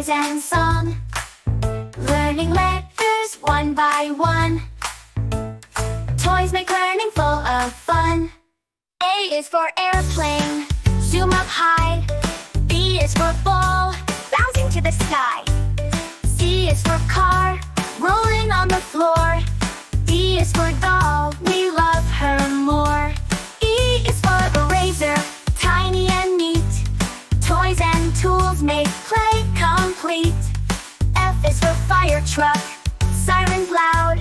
toys and song, learning letters one by one. Toys make learning full of fun. A is for airplane, zoom up high. B is for ball, bouncing to the sky. C is for car, rolling on the floor. D is for doll, we love her more. E is for eraser, tiny and neat. Toys and tools make play complete. F is for fire truck, sirens loud.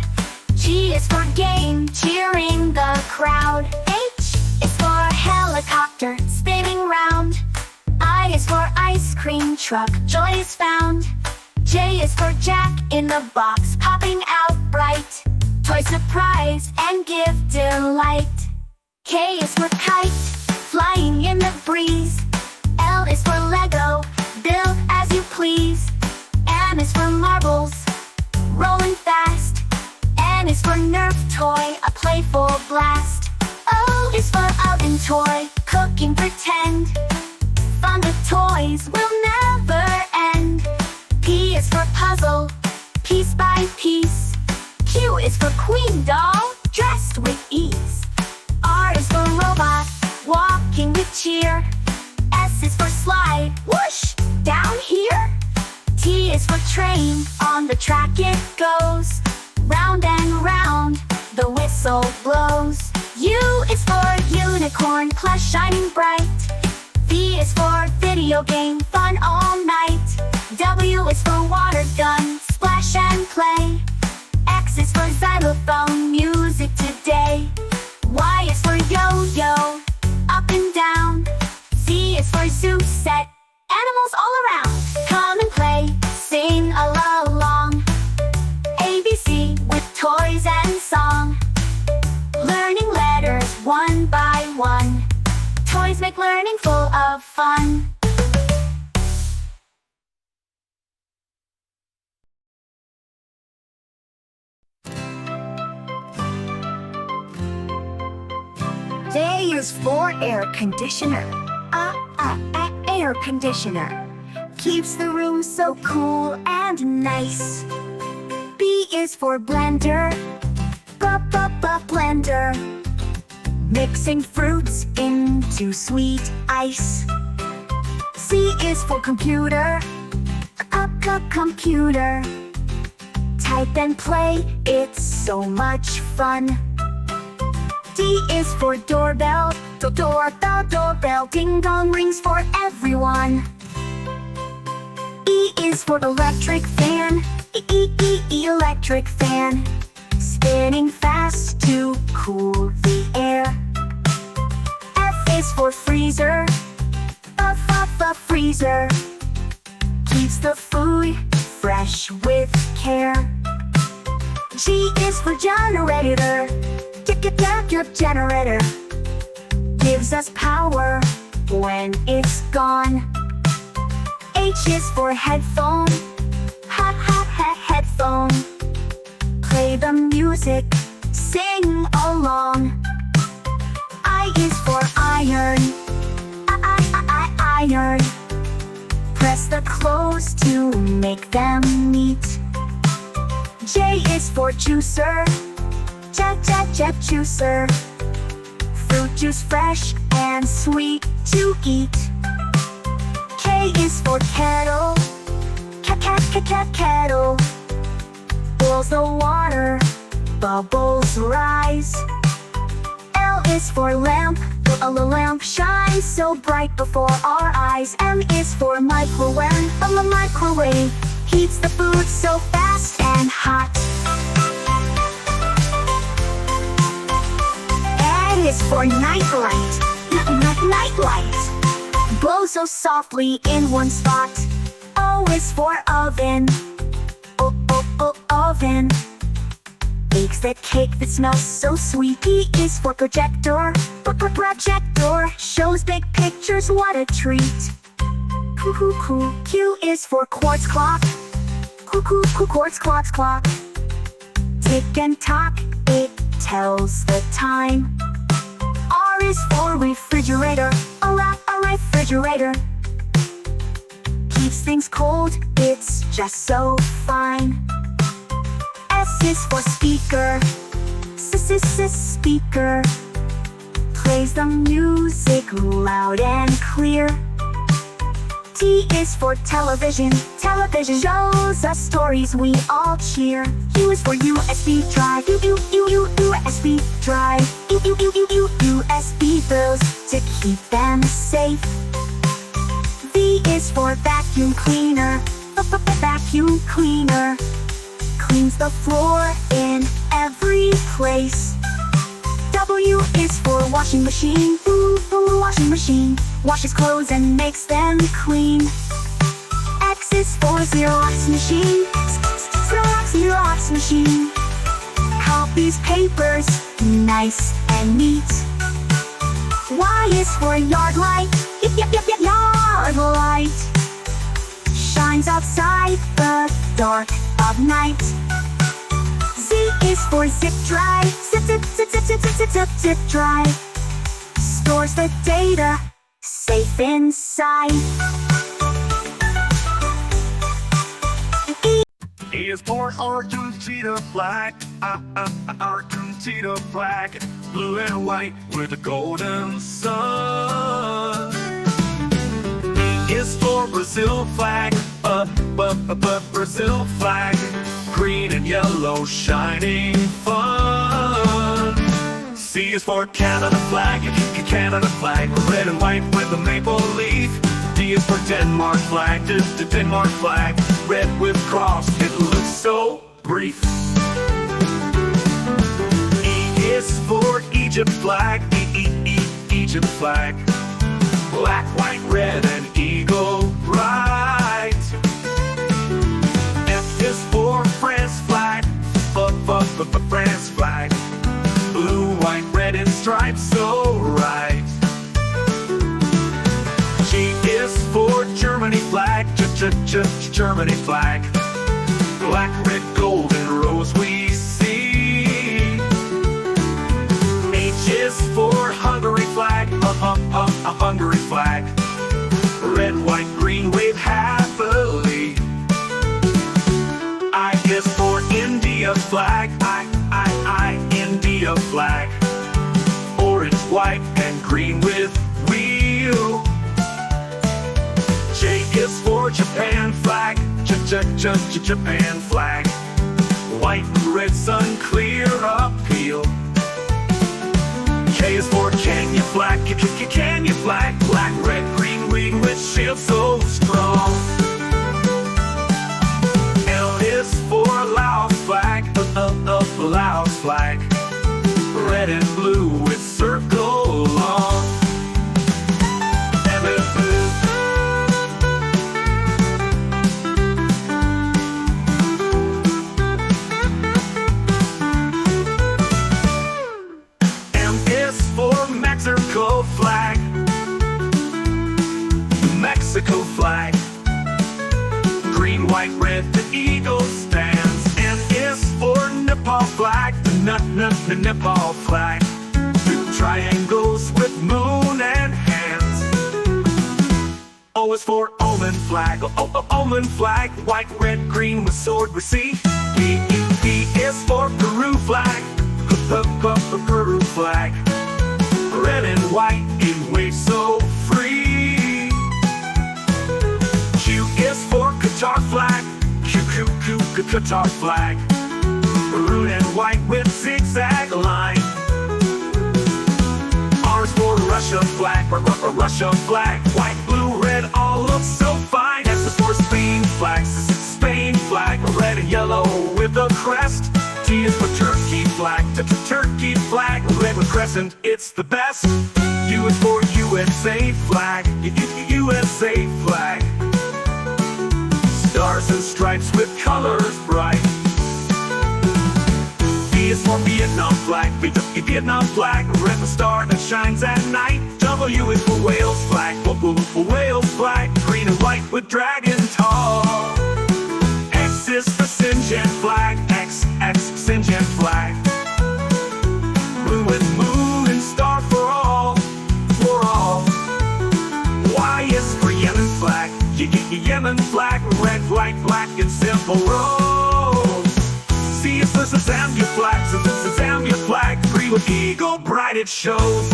G is for game, cheering the crowd. H is for helicopter, spinning round. I is for ice cream truck, joy is found. J is for Jack in the box, popping out bright. Toy surprise and give delight. K is for kite, flying in the breeze. L is for Lego, build as you please. M is for marbles, rolling fast. N is for Nerf toy, a playful blast. O is for oven toy, cooking pretend. Fun with toys will never end. P is for puzzle, piece by piece. Q is for queen doll, dressed with ease. R is for robot, walking with cheer. S is for slide, whoosh, down here. T is for train, on the track it goes. Round and round, the whistle blows. U is for unicorn, plush shining bright. V is for video game, fun all night. W is for water gun, splash and play. X is for xylophone, music today. Y is for yo-yo, up and down. Z is for zoo set, animals all around. Come and play, sing along. ABC with toys and song, learning letters one by one. Toys make learning full of fun. A is for air conditioner. Air conditioner. Keeps the room so cool and nice. B is for blender. Blender. Mixing fruits into sweet ice. C is for computer. Computer. Type and play, it's so much fun. D is for doorbell. Doorbell. Ding dong rings for everyone. E is for electric fan. Electric fan. Spinning fast to cool the air. F is for freezer. Freezer. Keeps the food fresh with care. G is for generator. Generator. Gives us power when it's gone. H is for headphone. Headphone. Play the music, sing along. I is for iron. Iron. Press the clothes to make them neat. J is for juicer. Juicer. Fruit juice fresh and sweet to eat. K is for kettle. Kettle. Boils the water, bubbles rise. L is for lamp. A lamp shines so bright before our eyes. M is for microwave. A microwave heats the food so fast and hot. N is for nightlight. Nightlight. Glow so softly in one spot. O is for oven. Oven. Bakes that cake that smells so sweet. P is for projector. Projector. Shows big pictures, what a treat. Q is for quartz clock. Quartz clock. Tick and tock, it tells the time. R is for refrigerator. A refrigerator. keeps things cold, it's just so fine. S is for speaker, speaker. Plays the music loud and clear. T is for television, television shows us stories we all cheer. U is for USB drive, USB drive. USB bills to keep them safe. V is for vacuum cleaner, vacuum cleaner. Cleans the floor in every place. W is for washing machine, washing machine. Washes clothes and makes them clean. X is for Xerox machine, Xerox machine. Copies papers, nice and neat. Y is for yard light, yard light. Shines outside the dark of night. Z is for zip drive, zip drive. Stores the data safe inside. E is for Argentina flag, Argentina flag, blue and white with a golden sun. B is for Brazil flag, Brazil flag, green and yellow shining fun. C is for Canada flag, Canada flag, red and white with a maple leaf. D is for Denmark flag, Denmark flag, red with cross, it looks so brief. E is for Egypt flag, Egypt flag, black, white, red, and eagle bright. F is for France flag, France flag, blue, white, red, and stripes so right. G is for Germany flag, Germany flag, black, red, gold, and rose we see. H is for Hungary flag, a Hungary flag, red, white, green, wave happily. I is for India flag, India flag, orange, white, and green with wheel. J is for Japan flag, Japan flag, white and red sun clear appeal. K is for Kenya flag, Kenya flag, black, red, green, wing with shield so strong. L is for Laos flag, Laos flag, red and blue with circle long. Mexico flag, Mexico flag, green, white, red, the eagle stands. N is for Nepal flag, the Nepal flag, two triangles with moon and hands. O is for Oman flag, Oman flag, white, red, green with sword we see. P is for Peru flag, Peru flag, red and white in waves so free. Q is for Qatar flag, Qatar flag, maroon and white with zigzag line. R is for Russia flag, Russia flag, white, blue, red, all look so fine. S is for Spain flag, Spain flag, red and yellow with a crest. T is for Turkey flag, Turkey flag, red with crescent, it's the best. U is for USA flag, USA flag, stars and stripes with colors bright. V is for Vietnam flag, Vietnam flag, red with star that shines at night. W is for Wales flag, Wales flag, green and white with dragon tall. X is for Sinjan flag, X Sinjan flag, blue with moon and star for all, for all. Y is for Yemen flag, Yemen playful rose. See it's the Zambia flag, since it's the Zambia flag, green with eagle bright it shows.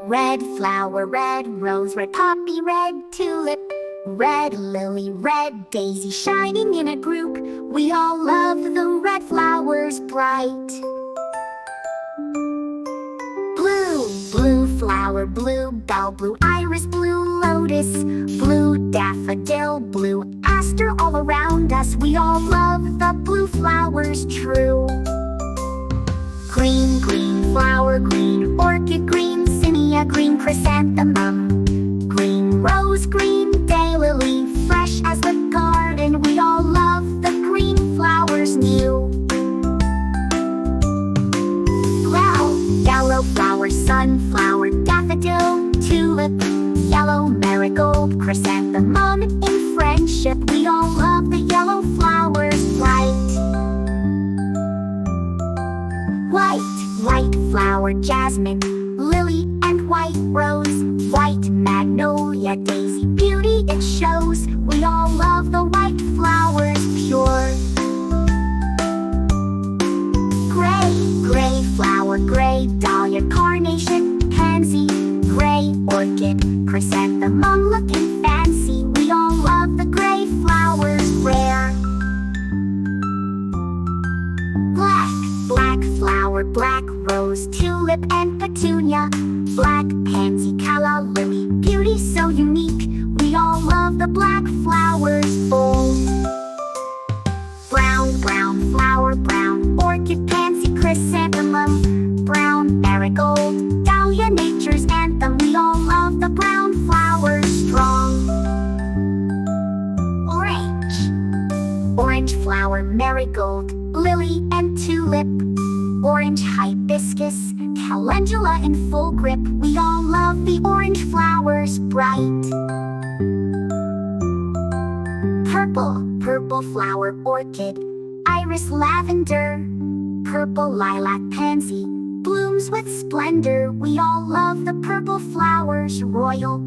Red flower, red rose, red poppy, red tulip, red lily, red daisy shining in a group. We all love the red flowers bright. Blue flower, blue bell, blue iris, blue lotus, blue daffodil, blue aster all around us. We all love the blue flowers true. Green flower, green orchid, green zinnia, green chrysanthemum, green rose, green daylily, fresh as the garden. We all love the green flowers new. Yellow flower, sunflower, daffodil, tulip, yellow marigold, chrysanthemum. In friendship, we all love the yellow flowers bright. White flower, jasmine, lily, and white rose, white magnolia, daisy, beauty it shows. We all love the white flowers pure. Gray flower, gray dahlia, carnation, pansy, gray orchid, chrysanthemum looking fancy. We all love the gray flowers rare. Black flower, black rose, tulip, and petunia, black pansy, calla lily, beauty so unique. We all love the black flowers bold. Brown flower, brown orchid, pansy, chrysanthemum, brown marigold, dahlia, nature's anthem. We all love the brown flowers strong. Orange flower, marigold, lily, and tulip, orange hibiscus, calendula in full grip. We all love the orange flowers bright. Purple flower, orchid, iris, lavender, purple lilac, pansy, blooms with splendor. We all love the purple flowers royal.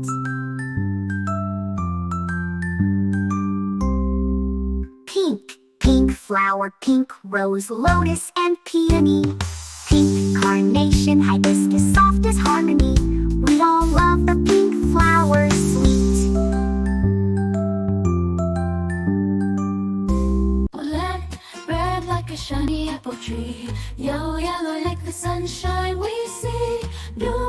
Pink flower, pink rose, lotus, and peony, pink carnation, hibiscus, soft as harmony. We all love the pink flowers sweet. Red like a shiny apple tree, yellow like the sunshine we see, blue